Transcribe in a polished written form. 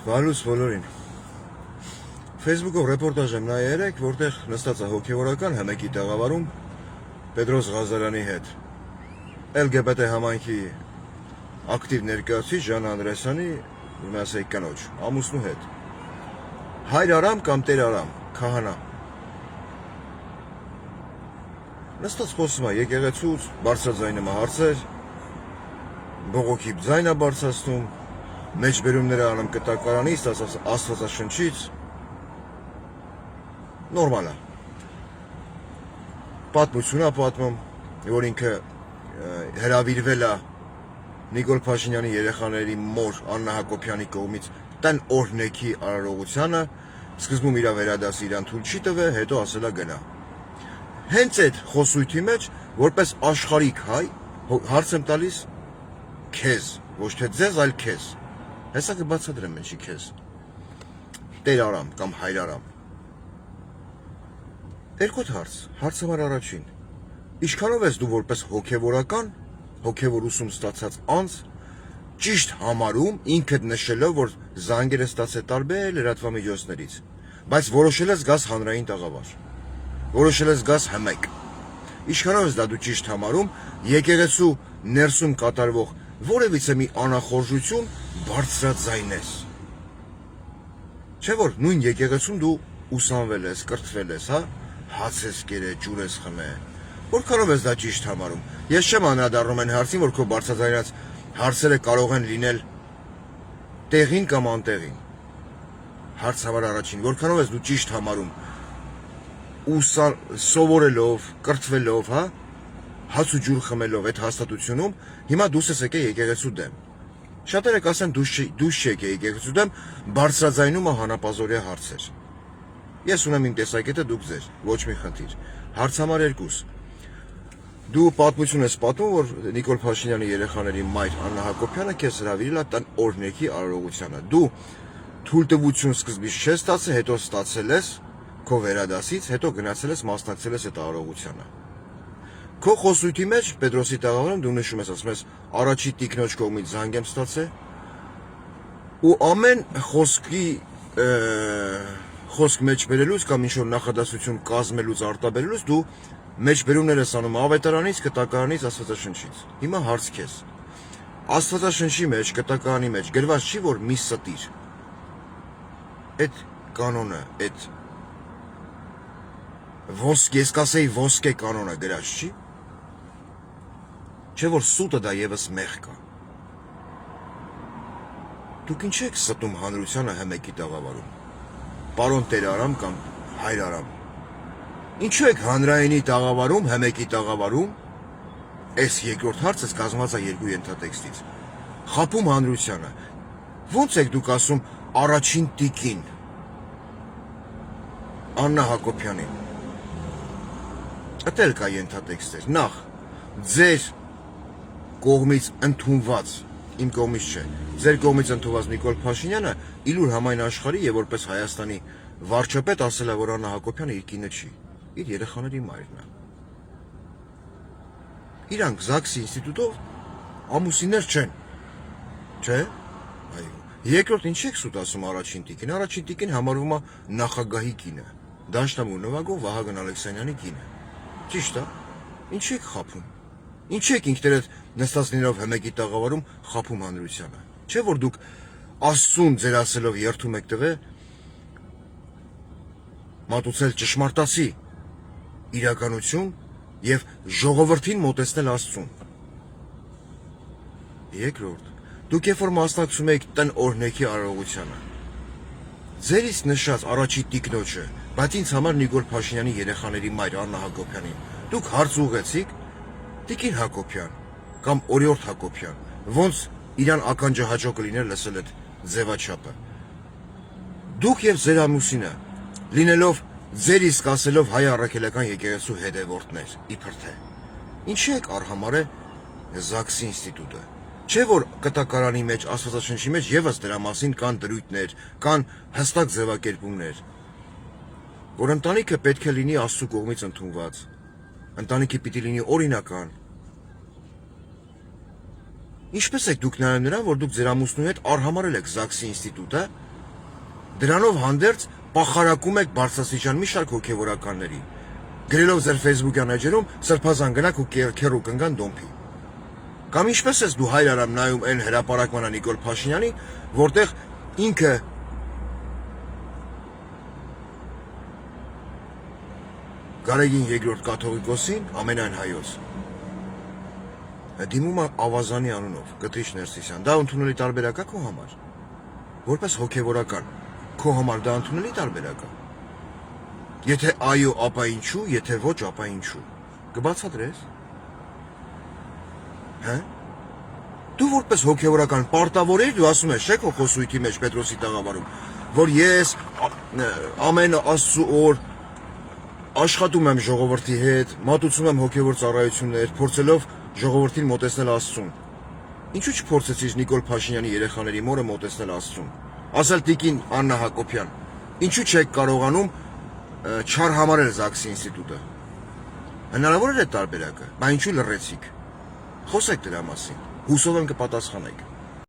Վալուս բոլորին։ Facebook-ով ռեպորտաժ եմ նայել երեք, որտեղ նստած է հոգևորական հմեկի տաղավարում Պետրոս Ղազարյանի հետ։ LGBT համայնքի ակտիվ ներկայացուցիչ Ժան Անդրեասյանի, ուրեմն ասեի կնոջ, ամուսնու հետ։ Հայր Արամ կամ Տեր Արամ, քահանա։ Նստած խոսում է եկեղեցուց, բարձրաձայնում է հարցեր, բողոքի ձայն է բարձրացնում, մեջբերումները անում կտակարանից, Աստվածաշնչից, նորմալ է։ Պատմություն է պատմում, որ ինքը հրավիրվել է Նիկոլ Փաշինյանի երեխաների մոր Աննա Հակոբյանի կողմից տան օրհնեքի արարողությանը, սկզբում իր վերադասը իրան թույլ չի տվել, հետո ասել է գնա։ Հենց այդ խոսույթի մեջ, որպես աշխարհիկ հայ, հարց եմ տալիս քեզ, ոչ թե ձեզ, այլ քեզ։ Հեսա կբացատրեմ ինչի քեզ։ Տեր Արամ կամ Հայր Արամ։ Երկու հարց, հարցը մար առաջին։ Ինչքանով ես դու որպես հոգևորական, հոգևոր ուսում ստացած անձ, ճիշտ համարում ինքդ նշելով, որ զանգերը ստացել տարբեր լրատվամիջոցներից, բայց որոշել ես գաս հանրային տաղավար, որոշել ես գաս հմեկ։ Ինչքանով ես դա դու ճիշտ համարում, եկեղեցու ներսում կատարվող որևիցե մի անախորժություն բարձրաձայնես։ Չէ՞ որ նույն եկեղեցում դու ուսանվել ես, կրթվել ես, հա, հաց ես կերել, ջուր ես խմել։ Որքանով ես դա ճիշտ համարում։ Ես չեմ անդրադառնում այն հարցին, որ քո բարձրաձայնած հարցերը կարող են լինել տեղին կամ անտեղին։ Հարցավար առաջին, որքանով ես դու ճիշտ համարում սովորելով, կրթվելով, հա, հաց ու ջուր խմելով այդ հաստատությունում, հիմա դուս ես եկել եկեղեցու դեմ։ Շատերը կասեն դուս չեք եկեղեցու դեմ, բարձրաձայնում է հանապազորյա հարցեր։ Ես ունեմ իմ տեսակետը, դուք ձեր, ոչ մի խնդիր։ Հարց համար 2։ Դու պատմություն ես պատմում, որ Նիկոլ Փաշինյանի երեխաների մայր Աննա Հակոբյանը քեզ հրավիրել է տան օրհնեքի արարողությանը։ Դու թույլտվություն սկզբից չես ստացել, հետո ստացել ես քո վերադասից, հետո գնացել ես մասնակցել ես այդ արարողությանը։ Քո խոսույթի մեջ Պետրոսի տաղավարում դու նշում ես, ասում ես, առաջի տիկնոջ կողմից զանգ եմ ստացել, ու ամեն խոսք մեջ բերելուց կամ ինչ-որ նախադասություն կազմելուց արտաբերելուց դու մեջբերումներ ես անում ավետարանից, կտակարանից, Աստվածաշնչից։ Հիմա հարց քեզ։ Աստվածաշնչի մեջ, կտակարանի մեջ գրված չի, որ մի ստիր։ Այդ կանոնը, այդ ես կասեի ոսկե կանոնը գրած չի։ Չէ որ սուտը դա եւս մեղք է։ Դուք ինչ եք ստում հանրությանը հմեկի տաղավարում։ Պարոն Տեր Արամ կամ Հայր Արամ։ Ինչու եք հանրայինի տաղավարում, հմեկի տաղավարում, այս երկրորդ հարցը կազմված է երկու ենթատեքստից։ Խափում հանրությանը։ Ոնց եք դուք ասում առաջին տիկին Աննա Հակոբյանին։ Այդել կա ենթատեքստեր։ Նախ ձեր կողմից ընդունված, իմ կողմից չէ, ձեր կողմից ընդունված Նիկոլ Փաշինյանը իլուր համայն աշխարհի եւ որպես Հայաստանի վարչապետ ասել է, որ Աննա Հակոբյանը իր կինը չի, իր երեխաների մայրն է։ Իրանք ԶԱԳՍ-ի ինստիտուտով ամուսիններ չեն։ Չէ՞։ Այո։ Երկրորդ ինչ եք սուտ ասում առաջին տիկին։ Առաջին տիկին համարվում է նախագահի կինը, դաշնամուր նվագող Վահագն Ալեքսանյանի կինը։ Ճիշտ է։ Ինչ եք խափում։ Ինչ եք ինքներդ նստած լինելով հմեկի տաղավարում խափում հանրությանը։ Չէ՞ որ դուք Աստծուն ձեր ասելով երթում եք տղե մատուցել ճշմարտացի իրականություն եւ ժողովրդին մոտեցնել Աստծուն։ Երկրորդ, դուք երբ որ մասնակցում եք տան օրհնեքի արարողությանը, ձերից նշած առաջի տիկնոջը, բայց ինձ համար Նիկոլ Փաշինյանի երեխաների մայր Աննա Հակոբյանին, դուք հարց ուղեցիք Տիկին Հակոբյան կամ Օրիորդ Հակոբյան, ոնց իրան ականջահաճո կլիներ լսել այդ ձևաչափը։ Դուք եւ ձեր ամուսինը, լինելով ձեր իսկ ասելով հայ առաքելական եկեղեցու հետևորդներ, իբր թե։ Ինչի եք արհամարը ԶԱԳՍ-ի ինստիտուտը։ Չէ որ կտակարանի մեջ, Աստվածաշնչի մեջ եւս դրա մասին կան դրույթներ, կան հստակ ձևակերպումներ, որ ընտանիքը պետք է լինի Աստծու կողմից ընդունված, ընտանիքը պիտի լինի օրինական։ Ինչպես եք դուք նայում նրան, որ դուք ձեր ամուսնու հետ արհամարել եք ԶԱԳՍ-ի ինստիտուտը, Դրանով հանդերձ պախարակում եք բարձրաստիճան մի շարք հոգևորականների, գրելով ձեր Facebook-յան էջերում սրբազան գնաք ու քերու կնգան դոմփի։ Կամ ինչպես ես դու հայր արամ նայում այն հրապարակմանը Նիկոլ Փաշինյանի, որտեղ ինքը Գարեգին երկրորդ կաթողիկոսին ամենայն հայոց։ Դիմում է ավազանի անունով, Կտրիչ Ներսիսյան, դա ընդունելի տարբերակ է քո համար։ Որպես հոգևորական, քո համար դա ընդունելի տարբերակ է։ Եթե այո, ապա ինչու, եթե ոչ, ապա ինչու։ Կբացատրես։ Հա? Դու որպես հոգևորական պարտավոր ես, դու ասում ես, չէ՞ քո խոսույթի մեջ Պետրոսի տաղավարում, որ ես ամեն Աստծո օր աշխատում եմ ժողովրդի հետ, մատուցում եմ հոգևոր ծառայություններ, փորձելով ժողովրդին մոտեցնել Աստծուն։ Ինչու չփորձեցիր Նիկոլ Փաշինյանի երեխաների մորը մոտեցնել Աստծուն։ Ասել տիկին Աննա Հակոբյան, ինչու չեք կարողանում չարհամարել ԶԱԳՍ-ի ինստիտուտը։ Հնարավոր է տարբերակը, բայց ինչու լռեցիք։ Խոսեք դրա մասին։ Հուսով եմ կպատասխանեք։